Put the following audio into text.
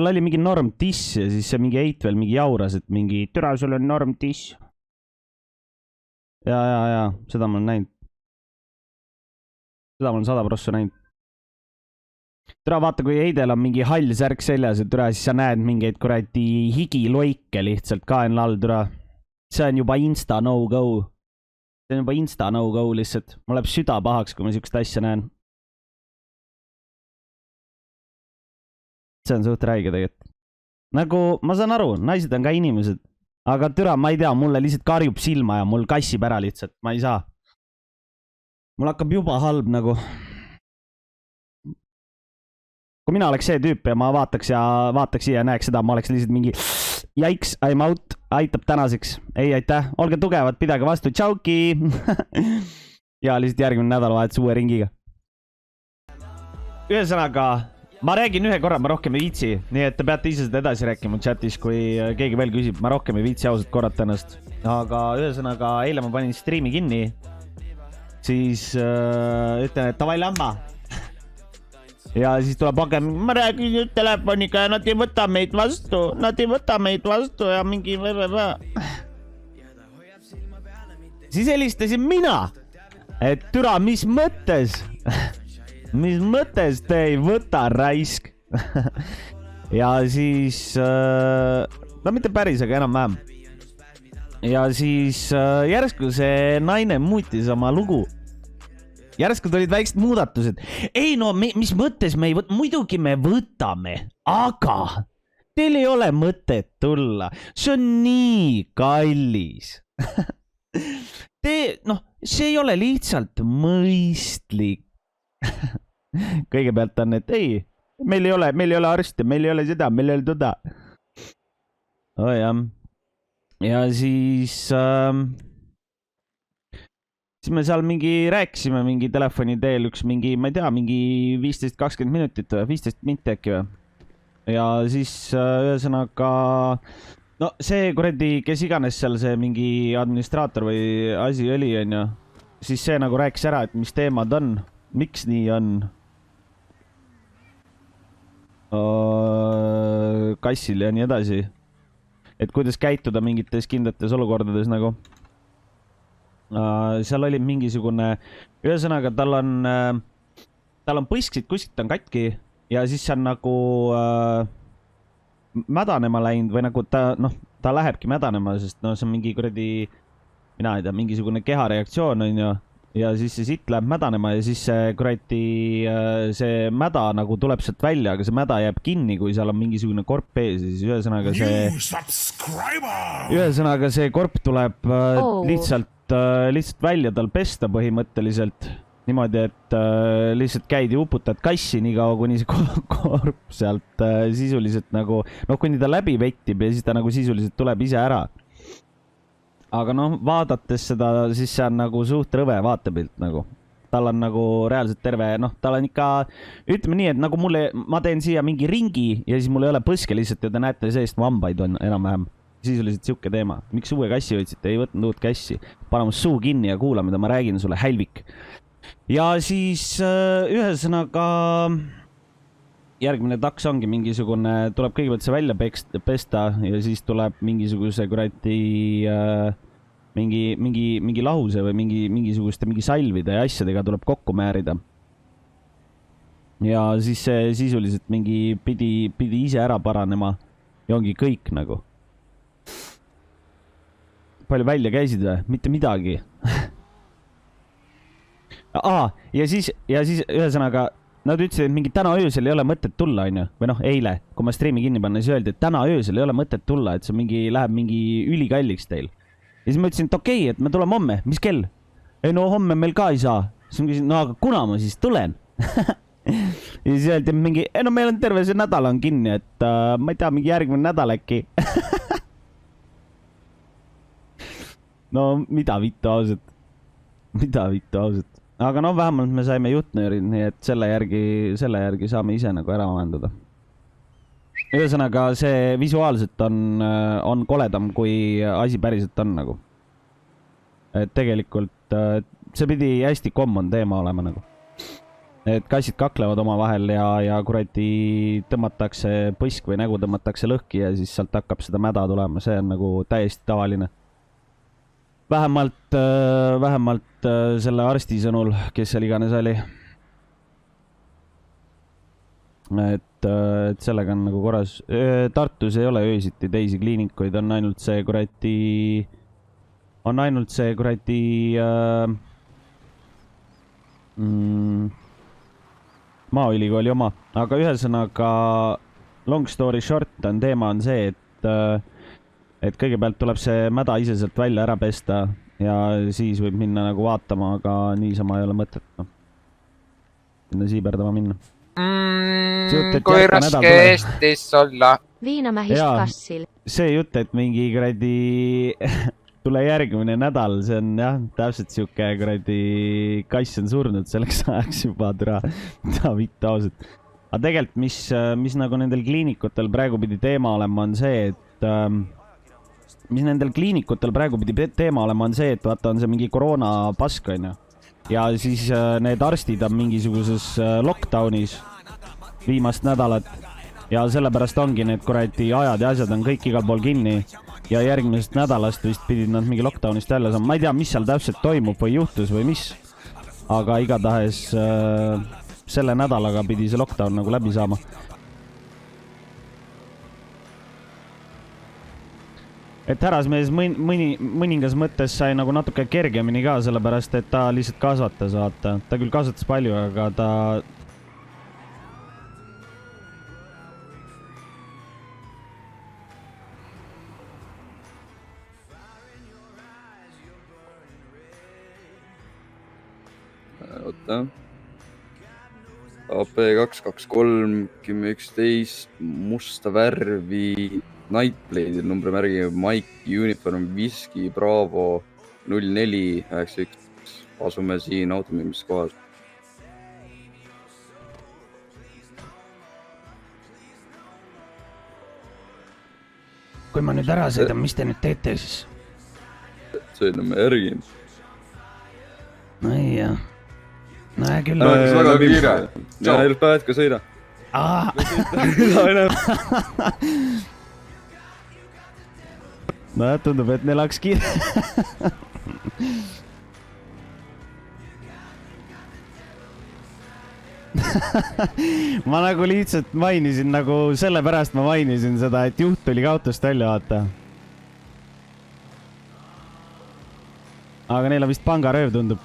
tal oli mingi norm diss ja siis see mingi eit veel mingi jauras, et mingi türa sul on norm diss. Ja, seda ma olen näinud. Seda ma olen 100% näinud. Türa vaata, kui Heidel on mingi hall särk seljas ja türa, siis sa näed mingeid kuradi higiloike lihtsalt kaenla all, türa. See on juba insta no-go. See on juba insta no-go lihtsalt. Mul läheb süda pahaks, kui ma siukest asja näen. See on suht räige tegelikult. Nagu, ma saan aru, naised on ka inimesed. Aga türa, ma ei tea, mulle lihtsalt karjub silma ja mul kassib ära lihtsalt. Ma ei saa. Mul hakkab juba halb nagu. Kui mina oleks see tüüp ja ma vaataks ja näeks seda, ma oleks lihtsalt mingi jaiks, I'm out, aitab tänaseks. Ei, aitäh, olge tugevad, pidage vastu, tšauki. Ja lihtsalt järgmine nädal vahetus uue ringiga. Ühesõnaga, ma räägin ühe korra, ma rohkem ei viitsi, nii et te peate ise seda edasi rääkima chatis, kui keegi veel küsib, ma rohkem ei viitsi ausalt korrata ennast. Aga ühesõnaga, eile ma panin streami kinni, siis ütlen, et tavai lämma. Ja siis tuleb hakem, ma räägin nüüd telefoniga ja nad ei võta meid vastu ja mingi Siis helistasin mina, et türa, mis mõttes? Mis mõttes te ei võta raisk? Ja siis, no mitte päris, aga enam-vähem. Ja siis järsku see naine muutis oma lugu. Järsku tulid väiksed muudatused. Ei no, mis mõttes me ei võta? Muidugi me võtame, aga teil ei ole mõtet tulla. See on nii kallis. See ei ole lihtsalt mõistlik. Kõigepealt on, et ei, meil ei ole arsti, meil ei ole seda, meil ei ole toda. Oh, jah. Ja siis me seal rääkisime mingi telefoni teel üks mingi, ma ei tea, mingi 15-20 minutit või 15 minti äkki või. Ja siis ühesõnaga, no see kuradi, kes iganes seal see mingi administraator või asi oli, on ju, siis see nagu rääkis ära, et mis teemad on, miks nii on kassil ja nii edasi. Et kuidas käituda mingites kindlates olukordades nagu. Seal oli mingisugune, ühesõnaga tal on põsksid kuskilt on katki ja siis see on nagu mädanema läinud või nagu ta lähebki mädanema, sest see on mingi kuradi, mina ei tea, mingisugune kehareaktsioon on ju ja siis see sitt läheb mädanema ja siis see kuradi, see mäda nagu tuleb sealt välja, aga see mäda jääb kinni, kui seal on mingisugune korp ees ja siis ühesõnaga see korp tuleb lihtsalt välja tal pesta põhimõtteliselt niimoodi, et lihtsalt käid ja uputad kassi nii kaua, kuni see korp sealt sisuliselt nagu, kuni ta läbi vettib ja siis ta nagu sisuliselt tuleb ise ära. Aga vaadates seda, siis see on nagu suht rõve vaatepilt nagu. Tal on nagu reaalselt terve, tal on ikka, ütleme nii, et nagu ma teen siia mingi ringi ja siis mul ei ole põske lihtsalt ja te näete seest vambaid on enam-vähem. Sisuliselt siuke teema. Miks uue kassi võtsite? Ei võtnud uut kassi. Pane mu suu kinni ja kuula, mida ma räägin sulle, hälvik. Ja siis ühesõnaga järgmine taks ongi mingisugune, tuleb kõigepealt see välja pesta ja siis tuleb mingisuguse kuradi mingi lahuse või mingisuguste salvide ja asjadega tuleb kokku määrida. Ja siis see sisuliselt mingi pidi ise ära paranema ja ongi kõik nagu. Palju välja käisid või? Mitte midagi. Ja siis ühesõnaga, nad ütlesid, et mingi täna öösel ei ole mõtet tulla, on ju? Või eile, kui ma streami kinni panna, siis öeldi, et täna öösel ei ole mõtet tulla, et see läheb mingi ülikalliks teil. Ja siis ma ütlesin, et okei, et me tuleme homme. Mis kell? Ei homme meil ka ei saa. Siis ma küsin, aga kuna ma siis tulen? Ja siis öeldi mingi, meil on terve see nädal on kinni, et ma ei tea, mingi järgmine nädal äkki. Mida vittu ausalt. Aga vähemalt me saime jutnöörid, nii et selle järgi saame ise nagu ära vahendada. Ühesõnaga, see visuaalselt on koledam, kui asi päriselt on nagu. Et tegelikult see pidi hästi common teema olema nagu. et kassid kaklevad omavahel ja kuradi tõmmatakse põsk või nägu tõmmatakse lõhki ja siis sealt hakkab seda mäda tulema, see on nagu täiesti tavaline. Vähemalt selle arsti sõnul, kes seal iganes oli. Et sellega on nagu korras. Tartus ei ole öösiti teisi kliinikuid, on ainult see kuradi Maaülikooli oma, aga ühesõnaga long story short on teema on see, et kõigepealt tuleb see mäda ise sealt välja ära pesta ja siis võib minna nagu vaatama, aga niisama ei ole mõtet, noh. Sinna siiberdama minna. Kui raske Eestis olla. Viinamähist kassil. See jutt, et mingi kuradi tule järgmine nädal, see on jah, täpselt siuke kuradi kass on surnud selleks ajaks juba türa vitta ausalt. Aga tegelikult, mis nagu nendel kliinikutel praegu pidi teema olema on see, et vaata on see mingi koroona pask on ju. Ja siis need arstid on mingisuguses lockdownis viimast nädalat ja sellepärast ongi need kuradi ajad ja asjad on kõik igal pool kinni. Ja järgmisest nädalast vist pidid nad mingi lockdownist välja saama. Ma ei tea, mis seal täpselt toimub või juhtus või mis. Aga igatahes selle nädalaga pidi see lockdown nagu läbi saama. Et härrasmees mõningas mõttes sai nagu natuke kergemini ka, sellepärast et ta lihtsalt kasvatas, vaata. Ta küll kasvatas palju, aga ta... Oota. AP223, 1011, musta värvi, Nightblade'il numbrimärgi Mike Uniform Whiskey Bravo 0491. Asume siin automüümiskohas. Kui ma nüüd ära sõidan, mis te nüüd teete siis? Sõidame järgi. No ei jah. No küll. Väga kiire. Ja ilu päevad, kui sõida. No tundub, et neil hakkas kiire. Ma nagu lihtsalt mainisin, nagu sellepärast ma mainisin seda, et juht tuli ka autost välja, vaata. Aga neil on vist pangarööv, tundub.